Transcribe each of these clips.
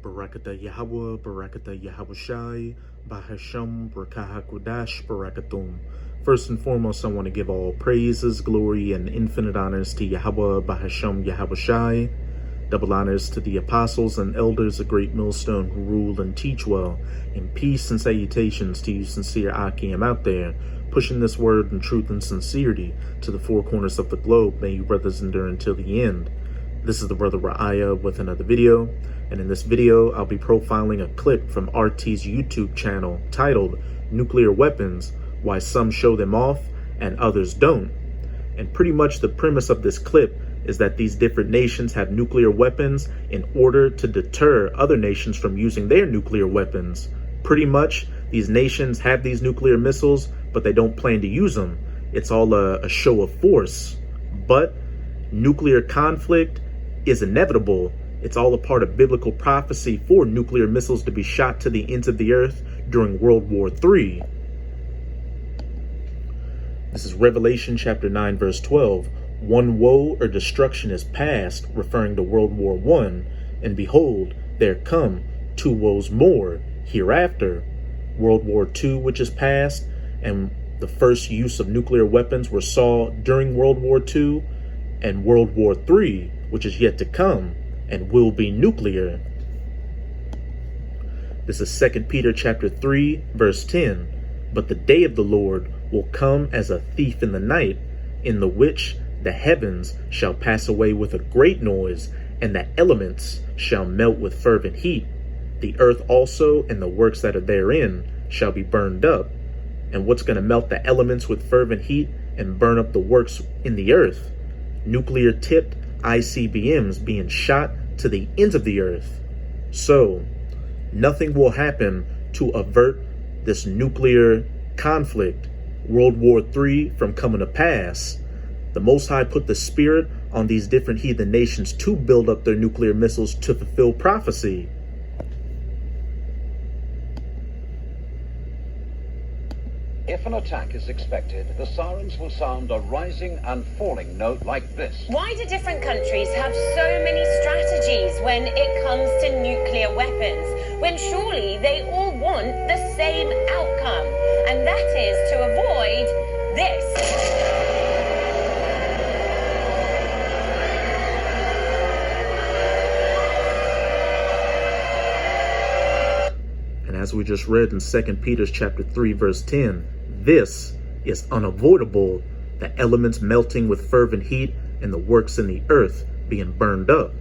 Barakata Yahweh, Barakata Yahawashi, Bahasham, Barakahakudash, Barakatum. First and foremost, I want to give all praises, glory, and infinite honors to Yahweh, Bahasham, Yahawashi. Double honors to the apostles and elders of Great Millstone who rule and teach well. And peace and salutations to you sincere Akim out there, pushing this word in truth and sincerity to the four corners of the globe. May you brothers endure until the end. This is the brother Ra'aya with another video, and in this video I'll be profiling a clip from RT's YouTube channel titled Nuclear Weapons, Why Some Show Them Off and Others Don't. And pretty much the premise of this clip is that these different nations have nuclear weapons in order to deter other nations from using their nuclear weapons. Pretty much these nations have these nuclear missiles, but they don't plan to use them. It's all a show of force. But nuclear conflict is inevitable. It's all a part of biblical prophecy for nuclear missiles to be shot to the ends of the earth during World War III. This is Revelation chapter 9, verse 12. One woe or destruction is past, referring to World War I, and behold, there come two woes more hereafter. World War II, which is past, and the first use of nuclear weapons were saw during World War II, and World War III, which is yet to come and will be nuclear. This is 2 Peter chapter 3, verse 10. But the day of the Lord will come as a thief in the night, in the which the heavens shall pass away with a great noise, and the elements shall melt with fervent heat. The earth also and the works that are therein shall be burned up. And what's going to melt the elements with fervent heat and burn up the works in the earth? Nuclear-tipped ICBMs being shot to the ends of the earth. So, nothing will happen to avert this nuclear conflict, World War III, from coming to pass. The Most High put the spirit on these different heathen nations to build up their nuclear missiles to fulfill prophecy. If an attack is expected, the sirens will sound a rising and falling note like this. Why do different countries have so many strategies when it comes to nuclear weapons, when surely they all want the same outcome, and that is to avoid this? And as we just read in 2 Peter chapter 3, verse 10, this is unavoidable, the elements melting with fervent heat and the works in the earth being burned up.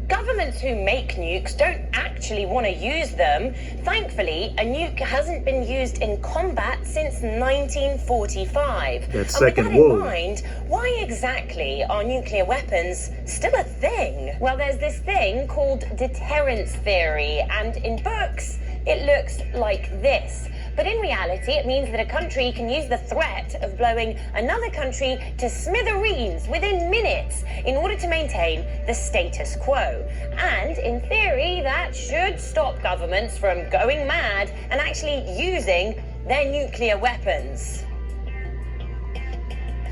Governments who make nukes don't actually want to use them. Thankfully, a nuke hasn't been used in combat since 1945. That second and with that woe. in mind, why exactly are nuclear weapons still a thing? Well, there's this thing called deterrence theory, and in books, it looks like this. But in reality, it means that a country can use the threat of blowing another country to smithereens within minutes in order to maintain the status quo. And in theory, that should stop governments from going mad and actually using their nuclear weapons.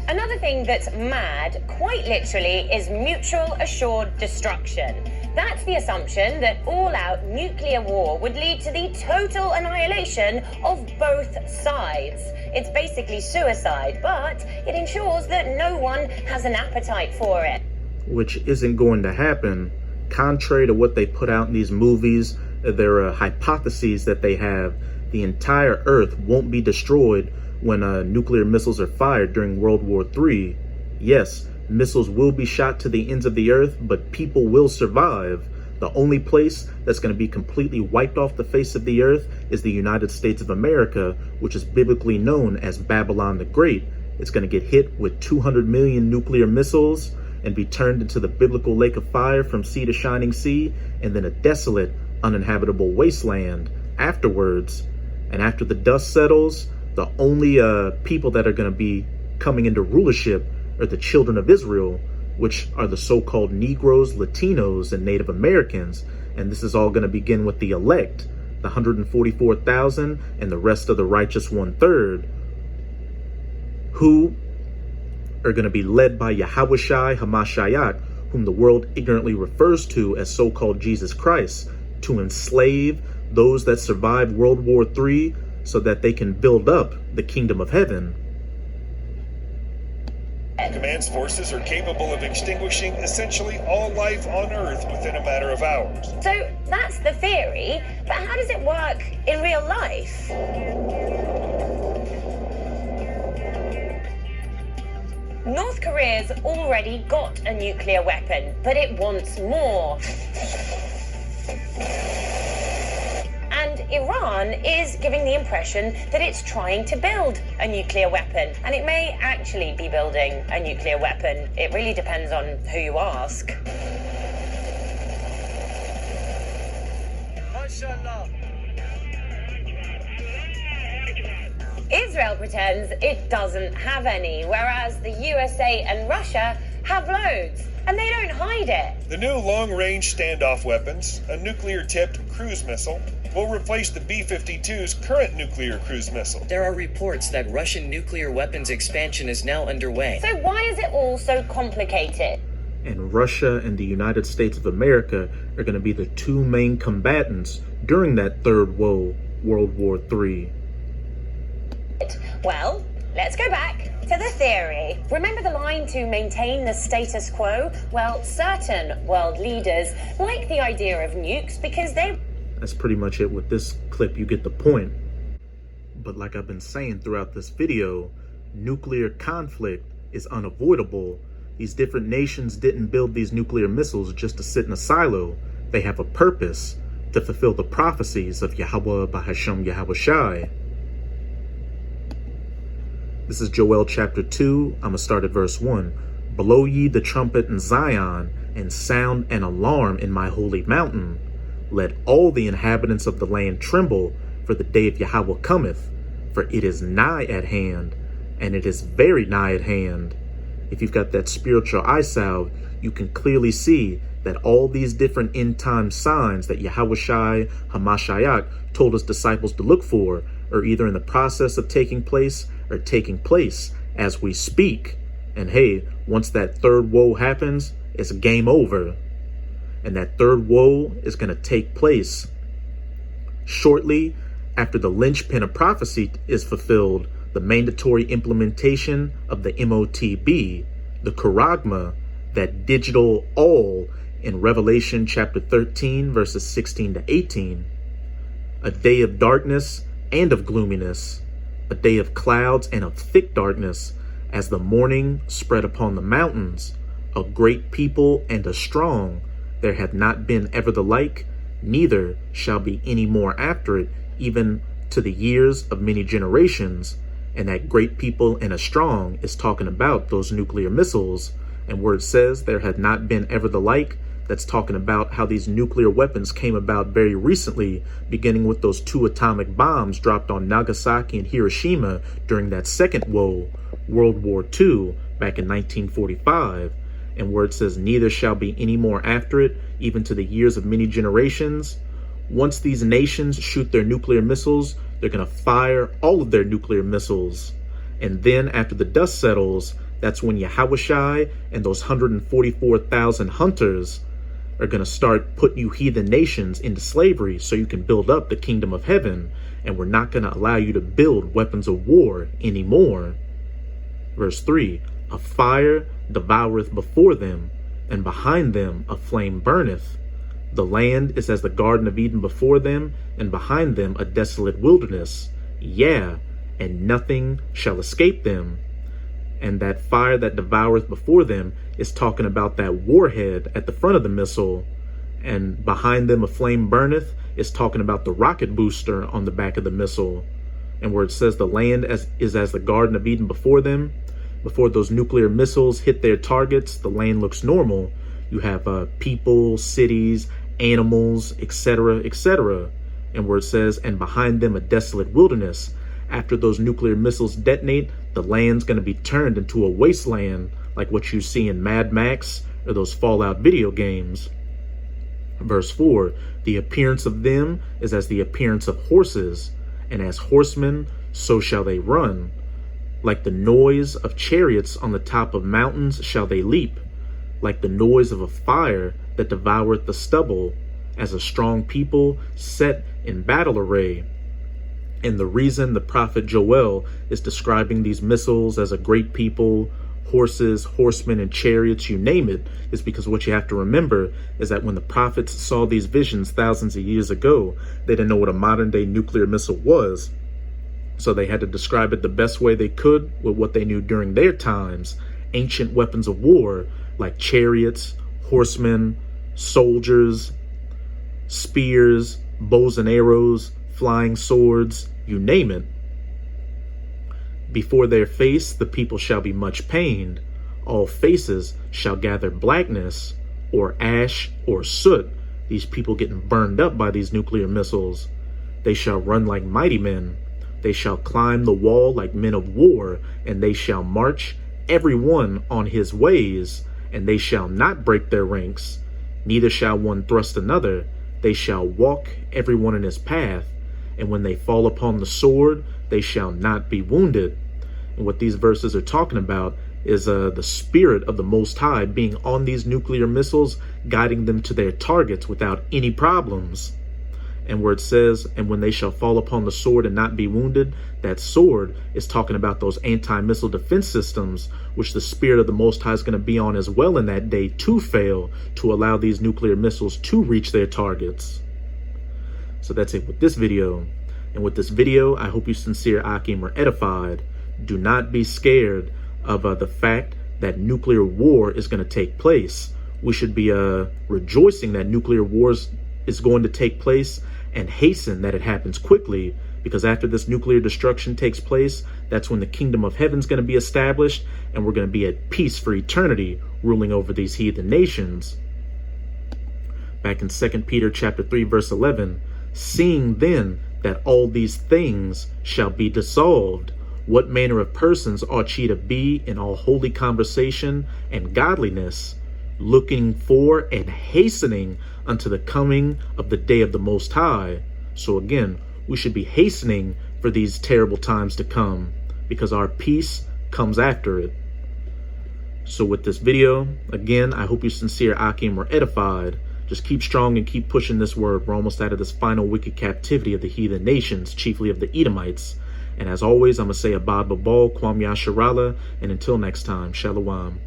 Another thing that's mad, quite literally, is mutual assured destruction. That's the assumption that all-out nuclear war would lead to the total annihilation of both sides. It's basically suicide, but it ensures that no one has an appetite for it. Which isn't going to happen. Contrary to what they put out in these movies, there are hypotheses that they have. The entire earth won't be destroyed when nuclear missiles are fired during World War III. Yes, missiles will be shot to the ends of the earth, but people will survive. The only place that's going to be completely wiped off the face of the earth is the United States of America, which is biblically known as Babylon the Great. It's going to get hit with 200 million nuclear missiles and be turned into the biblical lake of fire from sea to shining sea, and then a desolate, uninhabitable wasteland afterwards. And after the dust settles, the only people that are going to be coming into rulership are the children of Israel, which are the so-called Negroes, Latinos, and Native Americans. And this is all going to begin with the elect, the 144,000, and the rest of the righteous 1/3, who are going to be led by Yahawashi Hamashiach, whom the world ignorantly refers to as so-called Jesus Christ, to enslave those that survived World War III so that they can build up the kingdom of heaven. Command's forces are capable of extinguishing essentially all life on Earth within a matter of hours. So that's the theory, but how does it work in real life? North Korea's already got a nuclear weapon, but it wants more. And Iran is giving the impression that it's trying to build a nuclear weapon, and it may actually be building a nuclear weapon. It really depends on who you ask. Israel pretends it doesn't have any, whereas the USA and Russia have loads, and they don't hide it. The new long-range standoff weapons, a nuclear-tipped cruise missile, will replace the B-52's current nuclear cruise missile. There are reports that Russian nuclear weapons expansion is now underway. So why is it all so complicated? And Russia and the United States of America are going to be the two main combatants during that third World War III. Well, let's go back to the theory. Remember the line to maintain the status quo? Well, certain world leaders like the idea of nukes because they... That's pretty much it with this clip. You get the point. But like I've been saying throughout this video, nuclear conflict is unavoidable. These different nations didn't build these nuclear missiles just to sit in a silo. They have a purpose to fulfill the prophecies of Yahweh Bahashem Yahawashi. This is Joel chapter 2. I'm going to start at verse 1. Blow ye the trumpet in Zion, and sound an alarm in my holy mountain. Let all the inhabitants of the land tremble, for the day of Yahweh cometh. For it is nigh at hand, and it is very nigh at hand. If you've got that spiritual eye salve, you can clearly see that all these different end-time signs that Yahawashi Hamashiach told his disciples to look for are either in the process of taking place or taking place as we speak. And hey, once that third woe happens, it's game over. And that third woe is going to take place shortly after the linchpin of prophecy is fulfilled, the mandatory implementation of the MOTB, the charagma, that digital all in Revelation chapter 13, verses 16 to 18. A day of darkness and of gloominess, a day of clouds and of thick darkness, as the morning spread upon the mountains, a great people and a strong. There hath not been ever the like, neither shall be any more after it, even to the years of many generations. And that great people and a strong is talking about those nuclear missiles. And where it says there had not been ever the like, that's talking about how these nuclear weapons came about very recently, beginning with those 2 atomic bombs dropped on Nagasaki and Hiroshima during that second World War II back in 1945. And where it says neither shall be any more after it, even to the years of many generations. Once these nations shoot their nuclear missiles, they're going to fire all of their nuclear missiles. And then after the dust settles, that's when Yahawashi and those 144,000 hunters are going to start putting you heathen nations into slavery so you can build up the kingdom of heaven. And we're not going to allow you to build weapons of war anymore. Verse 3, a fire devoureth before them, and behind them a flame burneth. The land is as the Garden of Eden before them, and behind them a desolate wilderness. Yeah, and nothing shall escape them. And that fire that devoureth before them is talking about that warhead at the front of the missile. And behind them a flame burneth is talking about the rocket booster on the back of the missile. And where it says the land is as the Garden of Eden before them, before those nuclear missiles hit their targets, the land looks normal. You have people, cities, animals, etc., etc. And where it says, and behind them a desolate wilderness. After those nuclear missiles detonate, the land's going to be turned into a wasteland, like what you see in Mad Max or those Fallout video games. Verse 4, the appearance of them is as the appearance of horses, and as horsemen, so shall they run. Like the noise of chariots on the top of mountains shall they leap, like the noise of a fire that devoureth the stubble, as a strong people set in battle array. And the reason the prophet Joel is describing these missiles as a great people, horses, horsemen, and chariots, you name it, is because what you have to remember is that when the prophets saw these visions thousands of years ago, they didn't know what a modern day nuclear missile was. So they had to describe it the best way they could with what they knew during their times, ancient weapons of war like chariots, horsemen, soldiers, spears, bows and arrows, flying swords, you name it. Before their face the people shall be much pained. All faces shall gather blackness, or ash, or soot. These people getting burned up by these nuclear missiles. They shall run like mighty men. They shall climb the wall like men of war, and they shall march every one on his ways, and they shall not break their ranks, neither shall one thrust another. They shall walk every one in his path, and when they fall upon the sword, they shall not be wounded. And what these verses are talking about is the spirit of the Most High being on these nuclear missiles, guiding them to their targets without any problems. And where it says, and when they shall fall upon the sword and not be wounded, that sword is talking about those anti-missile defense systems, which the spirit of the Most High is going to be on as well in that day to fail, to allow these nuclear missiles to reach their targets. So that's it with this video. And with this video, I hope you sincere Akim are edified. Do not be scared of the fact that nuclear war is going to take place. We should be rejoicing that nuclear wars is going to take place, and hasten that it happens quickly, because after this nuclear destruction takes place, that's when the kingdom of heaven is going to be established, and we're going to be at peace for eternity, ruling over these heathen nations. Back in 2 Peter chapter 3 verse 11, seeing then that all these things shall be dissolved, what manner of persons ought ye to be in all holy conversation and godliness, looking for and hastening unto the coming of the day of the Most High. So again, we should be hastening for these terrible times to come, because our peace comes after it. So with this video, again, I hope you sincere Akim were edified. Just keep strong and keep pushing this word. We're almost out of this final wicked captivity of the heathen nations, chiefly of the Edomites. And as always, I'm going to say Abad Babal, Kwam Yasharala, and until next time, Shalom.